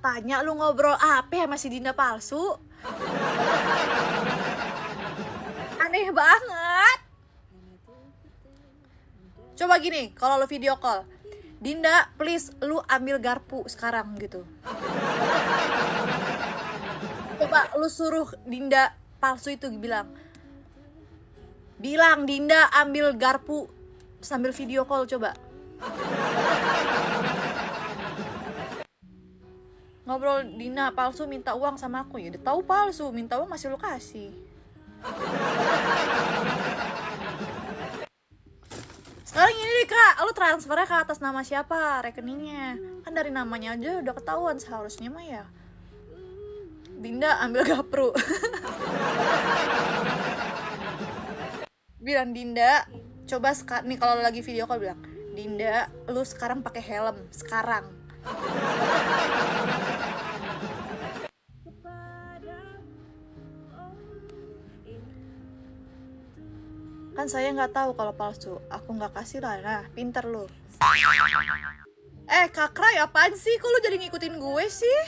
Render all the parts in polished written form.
tanya lu ngobrol apa sama si Dinda palsu? Aneh banget. Coba gini, kalau lu video call, Dinda please lu ambil garpu sekarang gitu. Coba lu suruh Dinda palsu itu bilang Dinda ambil garpu sambil video call, coba. Ngobrol Dinda palsu minta uang sama aku, ya udah tahu palsu, minta uang masih lu kasih. Sekarang ini nih kak, lu transfernya ke atas nama siapa rekeningnya? Kan dari namanya aja udah ketahuan seharusnya mah ya. Dinda ambil gapru. Bilang Dinda, coba nih kalau lagi video call bilang, Dinda, lu sekarang pakai helm sekarang. Kan saya nggak tahu kalau palsu, aku nggak kasih lah. Nah, pinter lu. Kak Ray, apaan sih? Kok lu jadi ngikutin gue sih?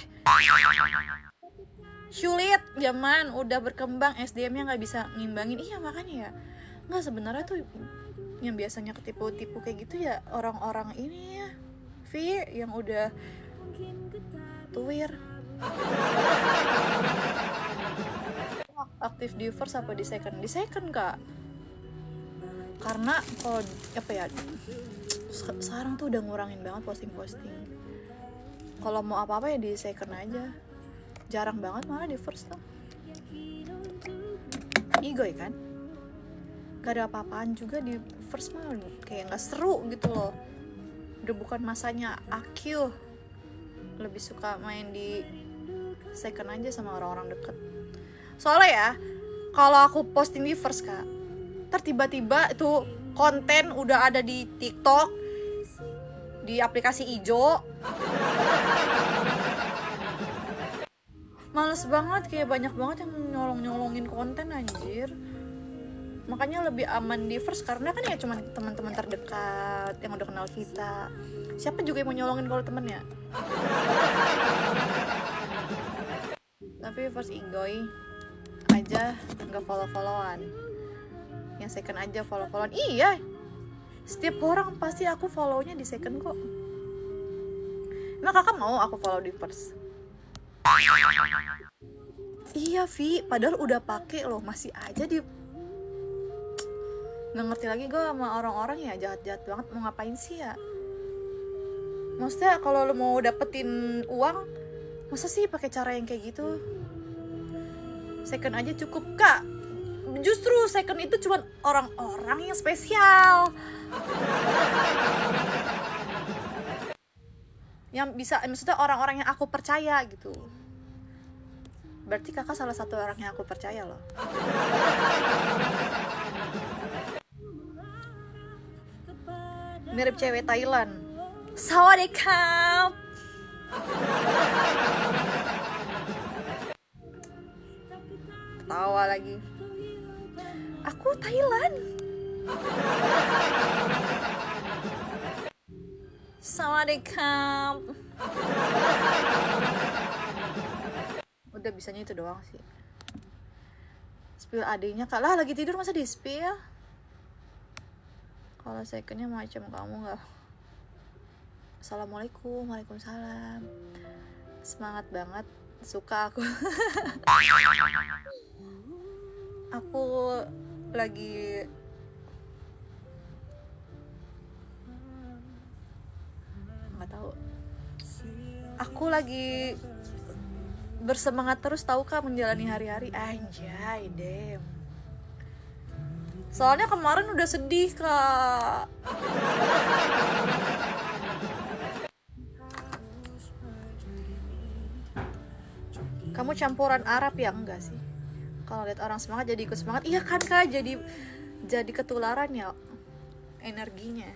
Sulit, zaman udah berkembang, SDM-nya nggak bisa ngimbangin. Iya makanya ya. Nggak, sebenarnya tuh yang biasanya ketipu-tipu kayak gitu ya orang-orang ini ya, Vi, yang udah tuwir. Aktif di first apa di second? Di second kak. Karena kalau apa ya, sekarang tuh udah ngurangin banget posting-posting. Kalau mau apa-apa ya di second aja. Jarang banget malah di first tuh. Igoy kan? Gak ada apa-apaan juga di first mah, kayak gak seru gitu loh. Udah bukan masanya AQ. Lebih suka main di second aja sama orang-orang deket. Soalnya ya, kalau aku posting di first kak, ntar tiba-tiba itu konten udah ada di TikTok, di aplikasi ijo. Males banget, kayak banyak banget yang nyolong-nyolongin konten anjir. Makanya lebih aman di first, karena kan ya cuma teman-teman terdekat yang udah kenal kita. Siapa juga yang mau nyolongin kalau temennya. Tapi first igoy aja, nggak follow-followan. Yang second aja follow-followan. Iya, setiap orang pasti aku follownya di second kok. Emang kakak mau aku follow di first? Iya Vi, padahal udah pake loh, masih aja di. Nggak ngerti lagi gue sama orang-orang ya, jahat-jahat banget. Mau ngapain sih ya? Maksudnya kalau lo mau dapetin uang, masa sih pakai cara yang kayak gitu? Second aja cukup kak. Justru second itu cuma orang-orang yang spesial, yang bisa, maksudnya orang-orang yang aku percaya gitu. Berarti kakak salah satu orang yang aku percaya loh. Mirip cewek Thailand. Sawadikap. Ketawa lagi. Aku Thailand. Sawadikap. Udah bisanya itu doang sih. Spill adenya kak lah, lagi tidur masa di spill. Kalau secondnya macam kamu nggak. Assalamualaikum, waalaikumsalam. Semangat banget, suka aku. Aku lagi nggak tahu. Aku lagi bersemangat terus tahu kak menjalani hari-hari. Anjay, damn. Soalnya kemarin udah sedih kak. Kamu campuran Arab ya? Enggak sih. Kalau lihat orang semangat jadi ikut semangat. Iya kan kak, jadi ketularan ya energinya.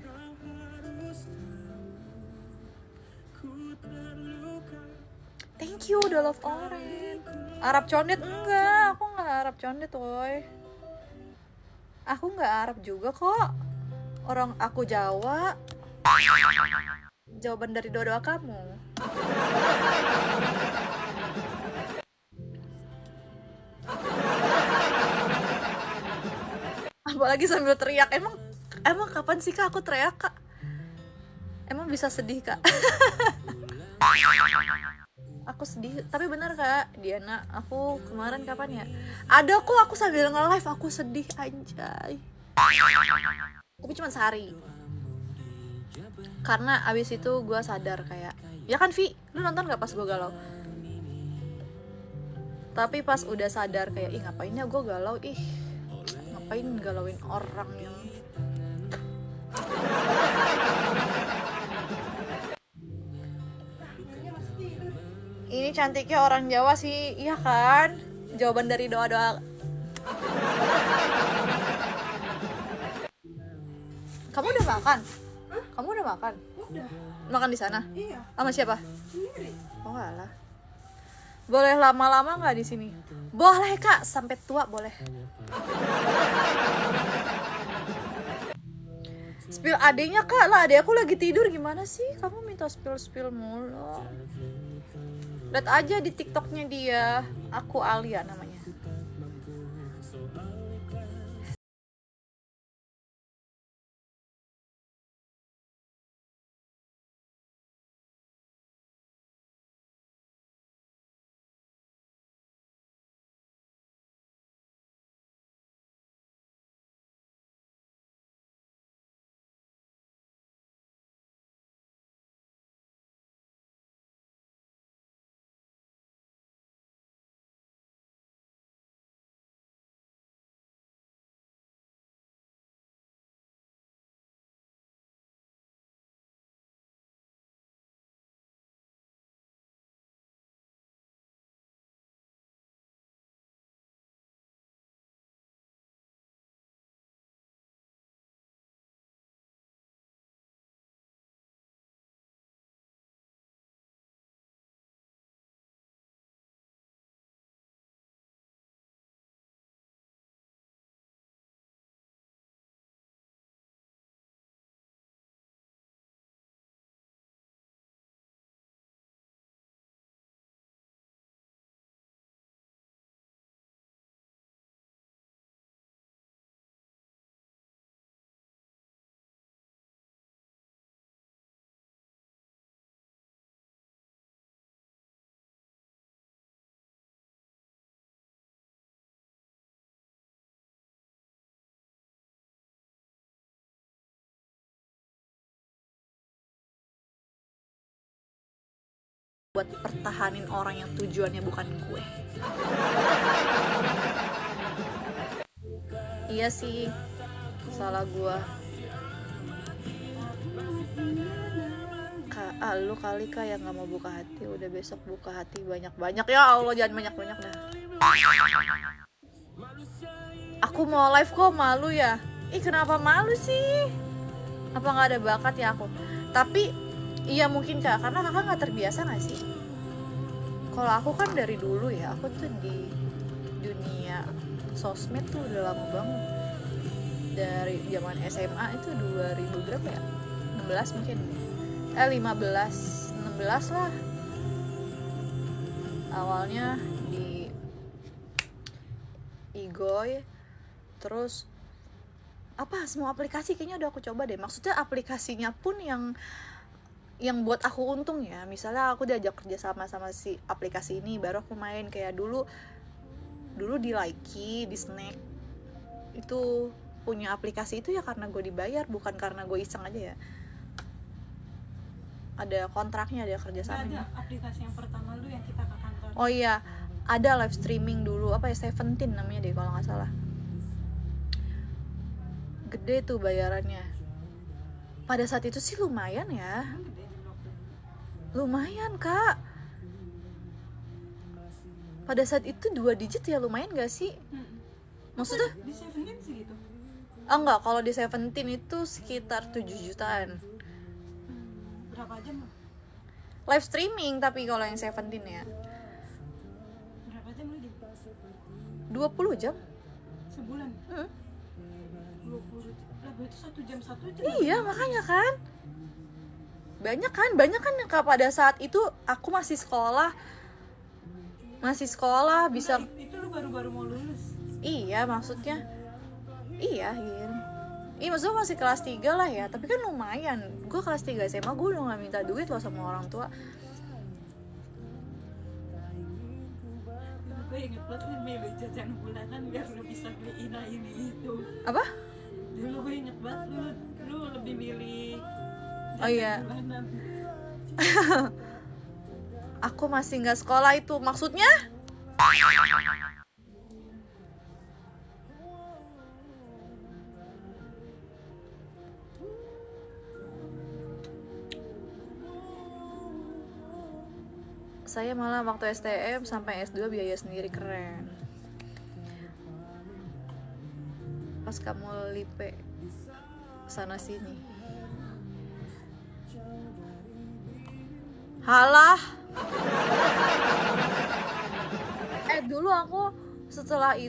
Thank you udah love orange. Arab condet enggak, aku nggak Arab condet woy. Aku nggak Arab juga kok. Orang aku Jawa. jawaban dari doa-doa kamu. Apalagi sambil teriak. Emang kapan sih Kak aku teriak, Kak? Emang bisa sedih, Kak? Aku sedih, tapi bener Kak Diana, aku kemarin kapan ya? Ada kok aku sambil nge-live aku sedih, anjay. Tapi cuma sehari. Karena abis itu gue sadar kayak, ya kan Vi, lu nonton gak pas gue galau? Tapi pas udah sadar kayak, ih ngapain ya gue galau, ih ngapain galauin orang yang ini cantiknya orang Jawa sih, iya kan? Jawaban dari doa-doa. Kamu udah makan? Kamu udah makan? Udah. Makan di sana? Iya. Sama siapa? Sendiri. Oh alah. Boleh lama-lama nggak di sini? Boleh Kak, sampai tua boleh. Spill adenya Kak, lah adek aku lagi tidur, gimana sih? Kamu minta spill mulu. Lihat aja di TikToknya dia, aku Alia namanya. Buat pertahanin orang yang tujuannya bukan gue. Iya sih, salah gue. Lu kali Kak yang gak mau buka hati, udah besok buka hati banyak-banyak. Ya Allah, jangan banyak-banyak dah. Aku mau live kok, malu ya? Ih kenapa malu sih? Apa gak ada bakat ya aku? Tapi iya mungkin Kak, karena Kakak gak terbiasa gak sih? Kalau aku kan dari dulu ya, aku tuh di dunia sosmed tuh udah lama banget. Dari zaman SMA itu 2000 berapa ya? 16 mungkin. 15, 16 lah. Awalnya di Igoy, terus apa semua aplikasi kayaknya udah aku coba deh. Maksudnya aplikasinya pun yang buat aku untung ya. Misalnya aku diajak kerja sama si aplikasi ini, baru aku main. Kayak dulu di Likee, di Snack itu punya aplikasi itu ya karena gue dibayar, bukan karena gue iseng aja ya. Ada kontraknya, ada kerjasamanya. Ada aplikasi yang pertama lu yang kita ke kantor. Oh iya, ada live streaming dulu, apa ya, 17 namanya deh kalau nggak salah. Gede tuh bayarannya. Pada saat itu sih lumayan ya. Lumayan Kak. Pada saat itu 2 digit ya, lumayan gak sih? Maksudnya? Di 17 sih gitu. Enggak, kalau di 17 itu sekitar 7 jutaan. Berapa jam? Live streaming tapi kalau yang 17 ya. Berapa jam lu di 20 jam? sebulan? 20 jam. Lah berarti 1 jam 1 jam. Iya, makanya kan. banyak kan yang pada saat itu aku masih sekolah bisa. Itu lu baru-baru mau lulus. Iya maksudnya iya maksudnya masih kelas 3 lah ya, tapi kan lumayan, gue kelas 3 SMA gue udah gak minta duit loh sama orang tua. Gue inget banget nih milih jajan bulanan biar lu bisa beliin ini itu. Apa? Dulu gue inget banget lu lebih milih jajan Oh iya, bulanan. aku masih nggak sekolah itu maksudnya. Saya malah waktu STM sampai S2 biaya sendiri, keren. Pas kamu lipe sana sini. Halah. Dulu aku setelah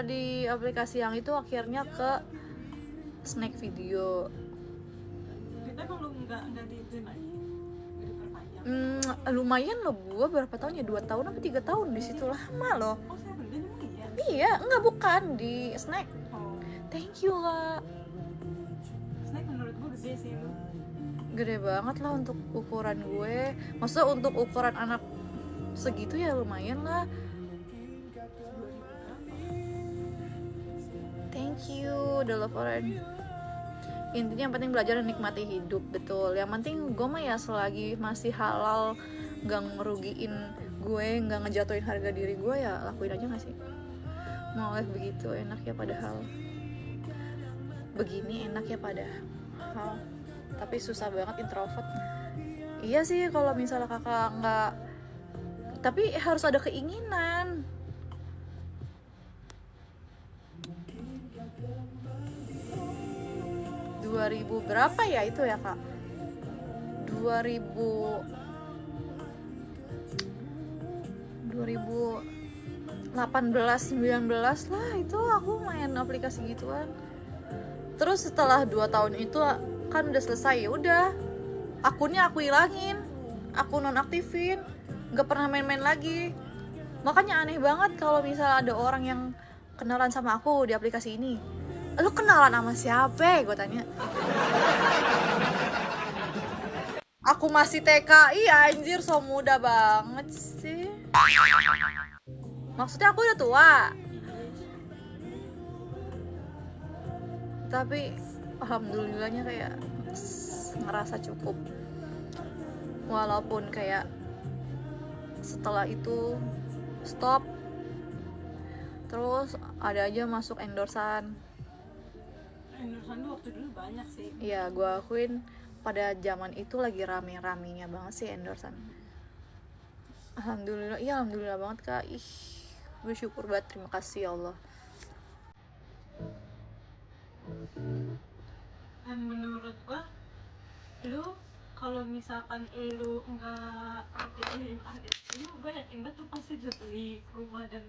di aplikasi yang itu akhirnya ke snack video. Kita emang lu nggak diituin lagi, nggak diperpanjang. Lumayan loh, gua berapa tahun ya, 2 tahun apa 3 tahun di situ, lama loh. Oh saya bener iya. Iya, enggak, bukan di snack. Oh, Thank you lah. snack menurut gue gede sih lu. Gede banget lah untuk ukuran gue. Maksudnya untuk ukuran anak segitu ya lumayan lah. Thank you, the love orange. Intinya yang penting belajar dan nikmati hidup, betul. Yang penting gue mah ya selagi masih halal, gak ngerugiin gue, gak ngejatuhin harga diri gue, ya lakuin aja gak sih? Mau begitu enak ya padahal. Begini enak ya padahal. Tapi susah banget introvert. Iya sih kalau misalnya kakak nggak, tapi harus ada keinginan. Ribu berapa ya itu ya kak? 2018-19 lah itu aku main aplikasi gituan. Terus setelah 2 tahun itu kan udah selesai, ya udah akunnya aku hilangin, aku nonaktifin, nggak pernah main-main lagi. Makanya aneh banget kalau misalnya ada orang yang kenalan sama aku di aplikasi ini. Lu kenalan sama siapa? Gue tanya. Aku masih TKI anjir, so muda banget sih. Maksudnya aku udah tua. Tapi alhamdulillahnya kayak ngerasa cukup. Walaupun kayak setelah itu stop, terus ada aja masuk endorsan. Endorsan tuh waktu dulu banyak sih. Iya, gue akuin pada zaman itu lagi rame-ramenya banget sih endorsan. Alhamdulillah, iya alhamdulillah banget kak. Ih, bersyukur banget, terima kasih ya Allah. Dan menurut gua, lu kalau misalkan lu nggak update, gue yakin banget tuh pasti udah beli rumah dan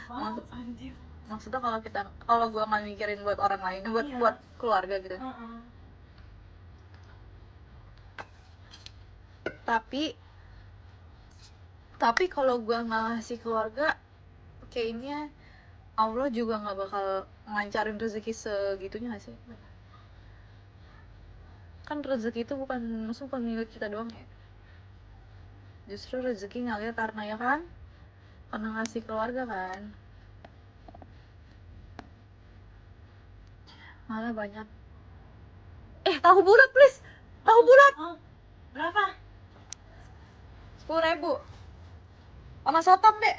maaf anjir. Maksudnya kalau gue nggak mikirin buat orang lain, buat keluarga gitu. Tapi kalau gue nggak ngasih keluarga, kayaknya Allah juga nggak bakal ngelancarin rezeki segitunya nggak sih? Kan rezeki itu bukan milik kita doang ya. Justru rezeki ngalir karena ya kan, karena ngasih keluarga kan. Malah banyak. Tahu bulat please, tahu bulat. Berapa? 10.000 sama sotong deh.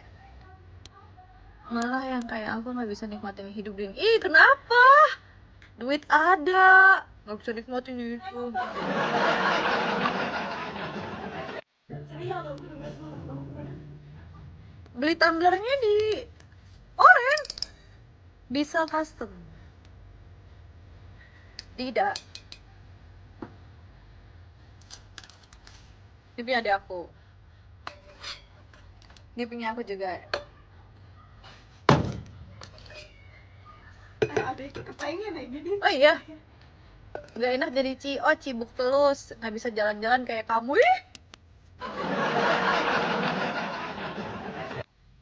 Malah yang kayak aku nggak bisa nikmatin hidup ini. Kenapa? Duit ada, nggak bisa nikmatin itu. Beli tumblernya di Orange, bisa custom. Tidak. Ini punya adik aku. Ini punya aku juga. Ada kita pengen ini. Oh iya. Nggak enak jadi cibuk terus, nggak bisa jalan-jalan kayak kamu. Ih,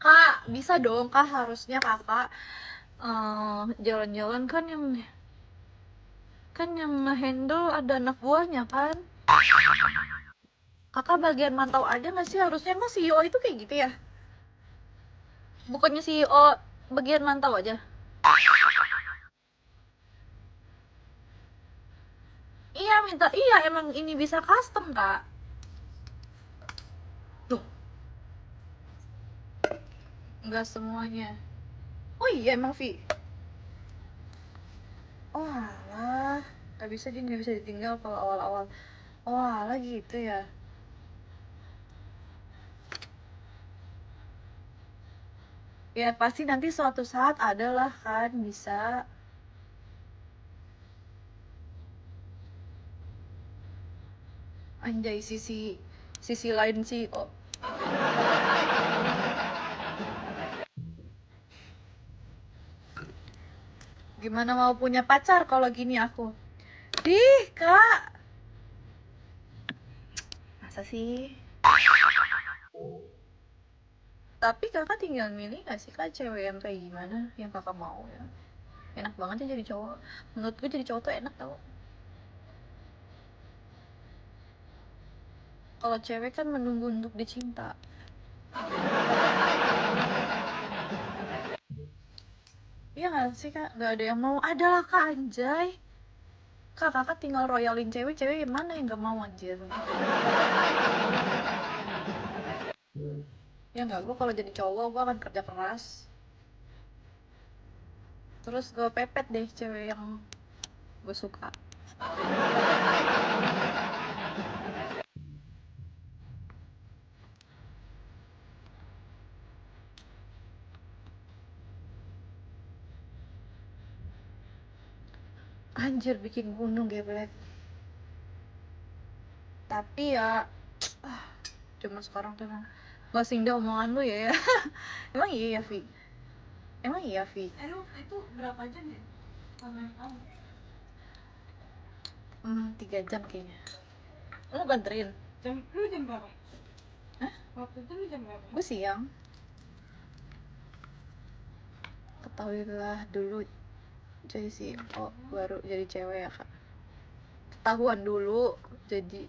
kak, bisa dong kak, harusnya kakak jalan-jalan kan yang handle ada anak buahnya kan. Kakak bagian mantau aja nggak sih, harusnya emang CEO itu kayak gitu ya, bukannya CEO bagian mantau aja. Iya minta, iya emang ini bisa custom kak. Tuh, nggak semuanya. Oh iya emang Vi. Oh alah, nggak bisa, dia nggak bisa ditinggal kalau awal-awal. Oh alah gitu ya. Ya pasti nanti suatu saat adalah kan bisa. Anjay, sisi lain sih. Oh, gimana mau punya pacar kalau gini aku? Dih kak, masa sih? Tapi kakak tinggal milih gak sih kak cewek yang kayak gimana yang kakak mau ya? Enak banget ya jadi cowok. Menurut gue jadi cowok tuh enak tau. Kalau cewek kan menunggu untuk dicinta. Iya gak sih kak? Gak ada yang mau. Adalah kak, anjay. Kak, kakak tinggal royalin cewek. Cewek yang mana yang gak mau anjir? Ya gak, gue kalau jadi cowok gue akan kerja keras. Terus gue pepet deh cewek yang gue suka. Anjir, bikin gunung geblek. Tapi ya cuma sekarang tuh emang gak singgah omongan lu ya. Emang iya ya Vi? Emang iya Vi? Aduh, itu berapa jam ya? Sama yang kamu? 3 jam kayaknya. Lu banterin? Lu jam berapa? Hah? Waktu itu lu jam berapa? Gue siang. Ketahuilah dulu jadi CEO baru jadi cewek ya kak. Ketahuan dulu jadi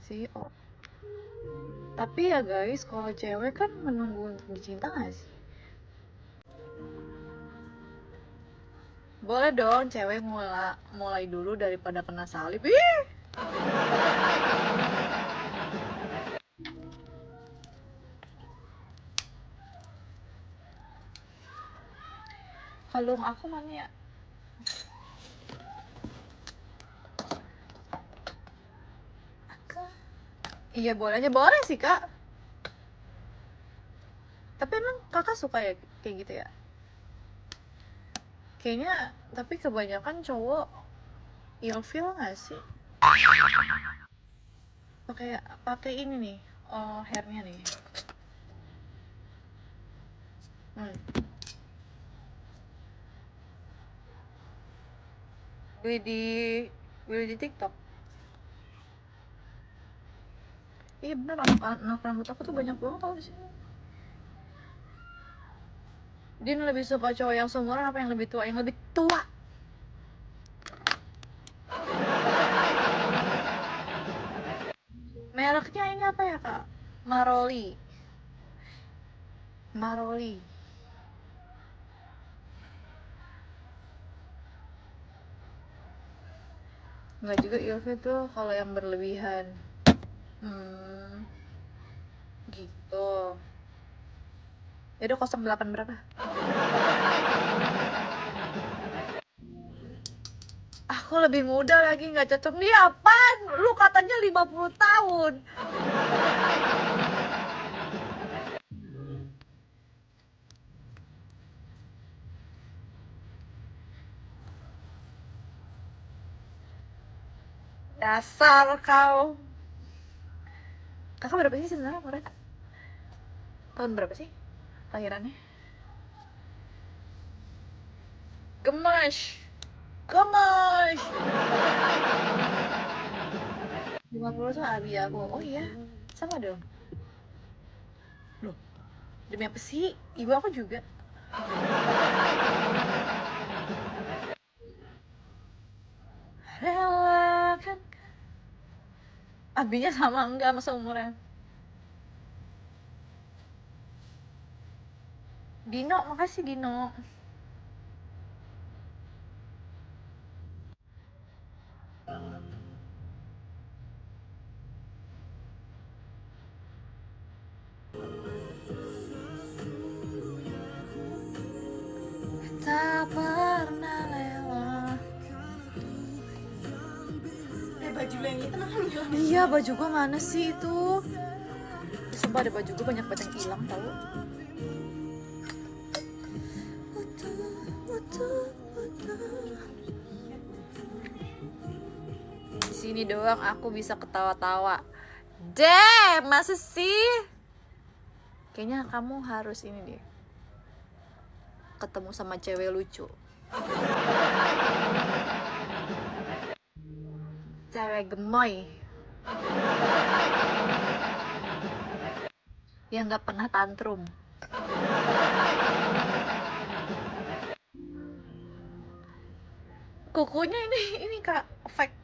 CEO. Tapi ya guys, kalau cewek kan menunggu untuk dicinta gak sih? Boleh dong cewek mulai dulu daripada kena salib. Ih! Kalung aku mana ya? Iya boleh aja, boleh sih kak. Tapi emang kakak suka ya kayak gitu ya? Kayaknya, tapi kebanyakan cowok ilfeel gak sih? Pakai ini nih, hairnya nih. Hmm. Beli di beli di TikTok. Iya bener, anak rambut aku tuh banyak banget tau di sini. Dia lebih suka cowok yang seumuran apa yang lebih tua? Yang lebih tua. Mereknya ini apa ya kak? Maroli. Maroli. Nggak juga ilfil tuh kalau yang berlebihan. Hmm, gitu. Jadi 08 berapa? Aku lebih muda lagi, nggak cocok nih. Apaan? Lu katanya 50 tahun. Dasar kau. Kakak berapa sih sebenarnya kemarin? Tahun berapa sih lahirannya? Gemes. Gomosh 50 tuh abi aku. Oh iya, sama dong. Loh, demi apa sih? Ibu aku juga. Relakan. Abinya sama enggak masa umurnya? Dino, makasih Dino. Tak pernah lewat. Baju lo yang itu namanya. Iya, baju gua mana sih itu? Sumpah ada baju gua banyak banget yang hilang tau. Di sini doang aku bisa ketawa-tawa. Damn, masa sih? Kayaknya kamu harus ini deh. Ketemu sama cewek lucu. Cewek gemoy. Yang gak pernah tantrum. Kukunya ini Kak, fake.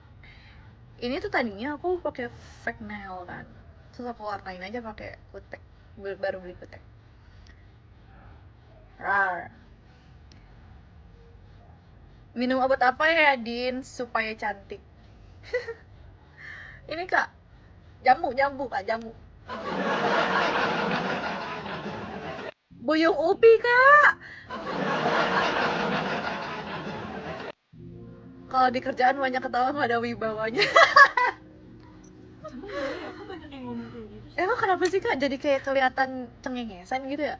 Ini tuh tadinya aku pakai fake nail kan. Terus aku warnain aja pakai kutek. Baru beli kutek. Rar. Minum obat apa ya, Din, supaya cantik? Ini Kak, jambu Kak, jambu. Buyung ubi Kak. Kalau di kerjaan banyak ketawa nggak ada wibawanya. Emang iya ya, aku banyak yang ngomong kayak gitu sih. Emang kenapa sih Kak jadi kayak kelihatan cengengesan gitu ya?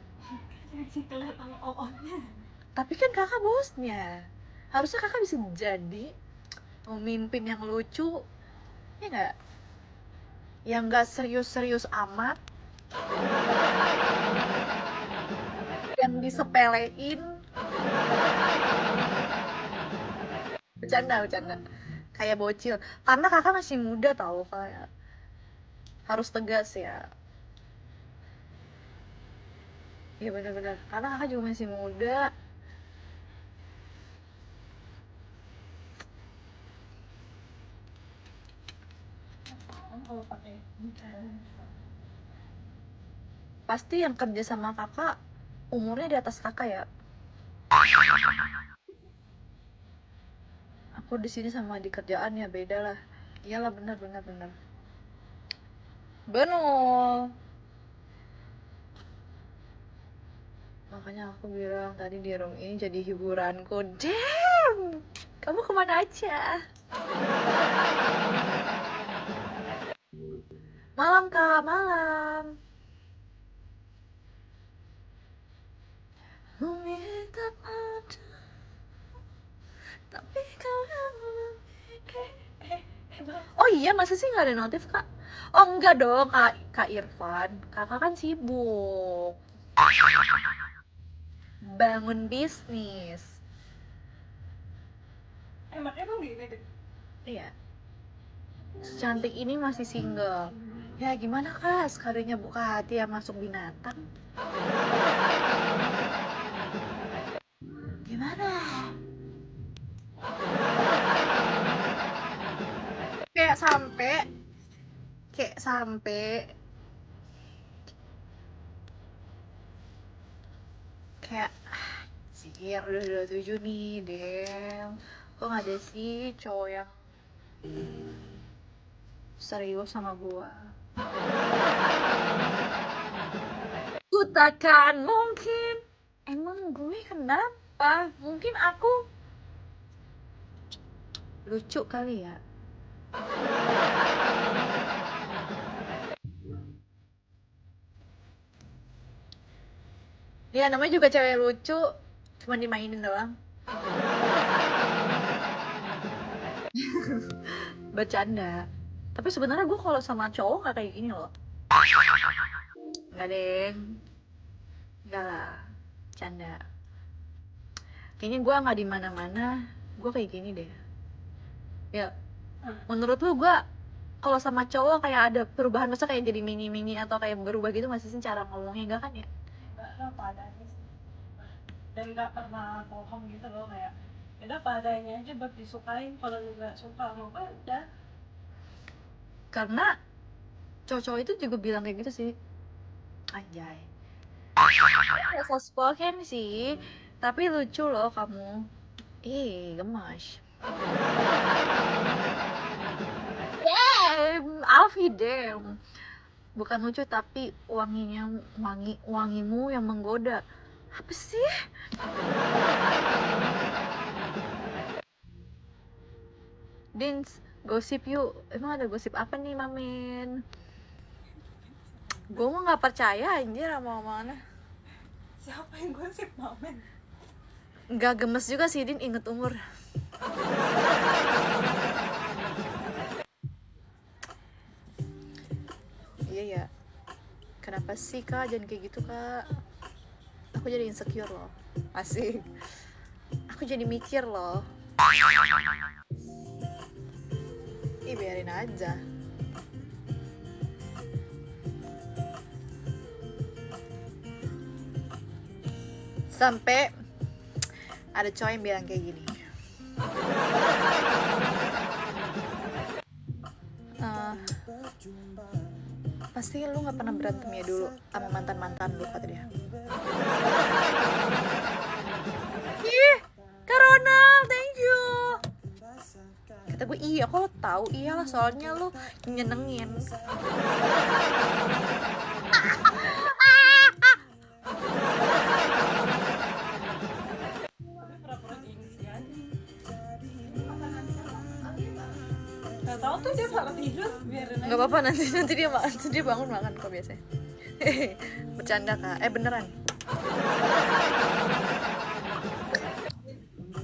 Sih kelihatan oh-ohnya. Tapi kan Kakak bosnya. Harusnya Kakak bisa jadi pemimpin yang lucu. Ya nggak? Yang nggak serius-serius amat. Yang disepelein. Bercanda. Kayak bocil. Karena Kakak masih muda tau kayak. Harus tegas ya. Iya benar-benar. Karena Kakak juga masih muda. Kalau pakai Pasti yang kerja sama Kakak umurnya di atas Kakak ya. Aku di sini sama di kerjaan ya beda lah. Iyalah benar. Benar. Makanya aku bilang tadi di room ini jadi hiburanku. Damn, kamu kemana aja? Malam Kak, malam. Meminta pada, tapi kau yang memikir. Oh iya, masa sih nggak ada notif Kak? Oh enggak dong Kak Irfan, Kakak kan sibuk bangun bisnis. emang gitu. Iya, secantik ini masih single. Ya gimana Kak, sekalinya buka hati yang masuk binatang. Gimana? Kayak sampai kayak sampai kayak sih udah 27 nih, Dem. Kok nggak ada sih cowok yang serius sama gua? Ku takkan mungkin. Emang gue kenapa? Mungkin aku lucu kali ya. Ya namanya juga cewek lucu, cuma dimainin doang. Bercanda. Tapi sebenarnya gue kalau sama cowok nggak kayak gini loh. Nggak deng. Nggak lah. Canda. Kayaknya gue nggak di mana-mana gue kayak gini deh ya. Menurut lu gue kalau sama cowok kayak ada perubahan, masa kayak jadi mini atau kayak berubah gitu masih sih cara ngomongnya? Enggak kan ya? Enggak lah, apa adanya sih. Dan nggak pernah bohong gitu loh, kayak udah apa adanya aja buat disukain. Kalau lu nggak suka sama gue udah. Karena cowok itu juga bilang kayak gitu sih, anjay. Ya so spoken sih, tapi lucu loh kamu. Gemas. Alfi damn. Bukan lucu tapi wangimu yang menggoda. Apa sih? Dins, gosip yuk. Emang ada gosip apa nih, Mamen? Gue mah nggak percaya anjir sama mana. Siapa yang gosip, Mamen? Nggak gemes juga sih, Din, inget umur. Iya ya. Kenapa sih kak? Jangan kayak gitu kak. Aku jadi insecure loh. Asik. Aku jadi mikir loh. Biarin aja. Sampai ada cowok yang bilang kayak gini. Pasti lu gak pernah berantem ya dulu sama mantan-mantan lu, kata dia. Ih, Kak Ronald, thank you. Kata gue, iya kok lo tahu? Iyalah, soalnya lu nyenengin. Tahu tuh dia malah tidur, biarin aja. Nggak apa-apa, nanti dia bangun makan kok biasanya. Bercanda kak, beneran.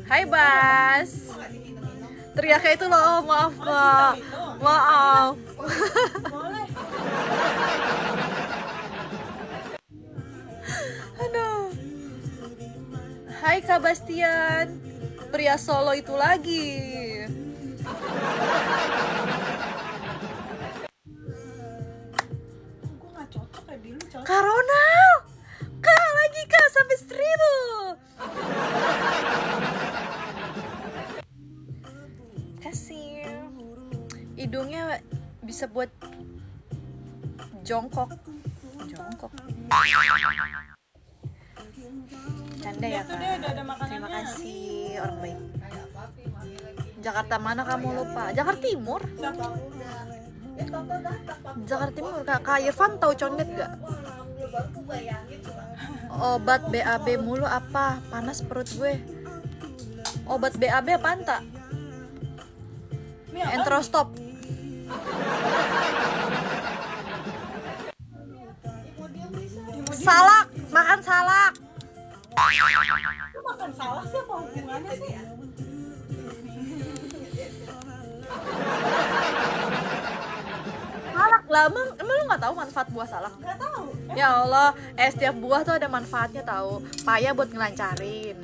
Hai Bas, teriaknya itu loh, maaf kak, maaf. Boleh. Aduh. Hai Kak Bastian, pria Solo itu lagi. Gue nggak cocok kayak dulu, cocok. Kak Ronald, Kak lagi Kak sampai 1000. Kasih. Hidungnya bisa buat jongkok. Canda ya Kak. Terima kasih orang baik. Jakarta mana kamu lupa? Jakarta Timur. Jakarta Timur. Kak Irfan tahu condet gak? Obat BAB mulu apa? Panas perut gue. Obat BAB apaan tak? Entrostop. Salak, makan salak. Lu makan salak sih, apa hubungannya sih? Salak lah, emang lu nggak tahu manfaat buah salak? Nggak tahu. Ya Allah, setiap buah tuh ada manfaatnya tahu. Paya buat ngelancarin.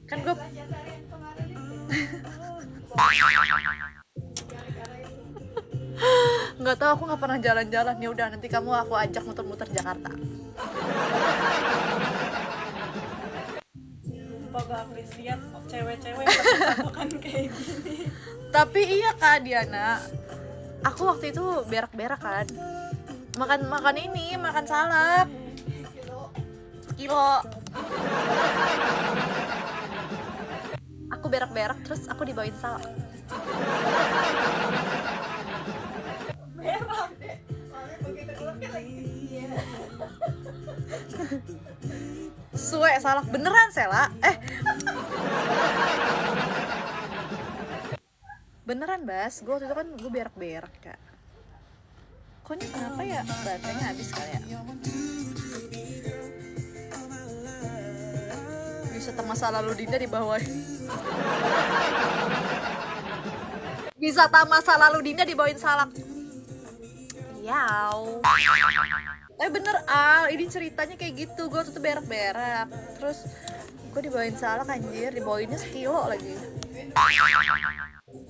Kan gue nggak tahu, aku nggak pernah jalan-jalan. Ya udah, nanti kamu aku ajak muter-muter Jakarta. Gak appreciate cewek-cewek yang melakukan kayak gini. Tapi iya Kak Diana, aku waktu itu berak-berak kan, makan salak kilo. Aku berak-berak terus aku dibawain salak. Berak deh, soalnya begitu ulangnya lagi. Suwe salak beneran Sela. Beneran Bas, gue waktu itu kan gue berak-berak Kak. Kok ini kenapa ya baterainya habis kali ya? Wisata masa lalu Dinda di bawah. Wisata masa lalu Dinda dibawain salak. Yaw. Bener ini ceritanya kayak gitu. Gue tuh berak-berak, terus Gue dibawain salak anjir, dibawainnya sekilo lagi.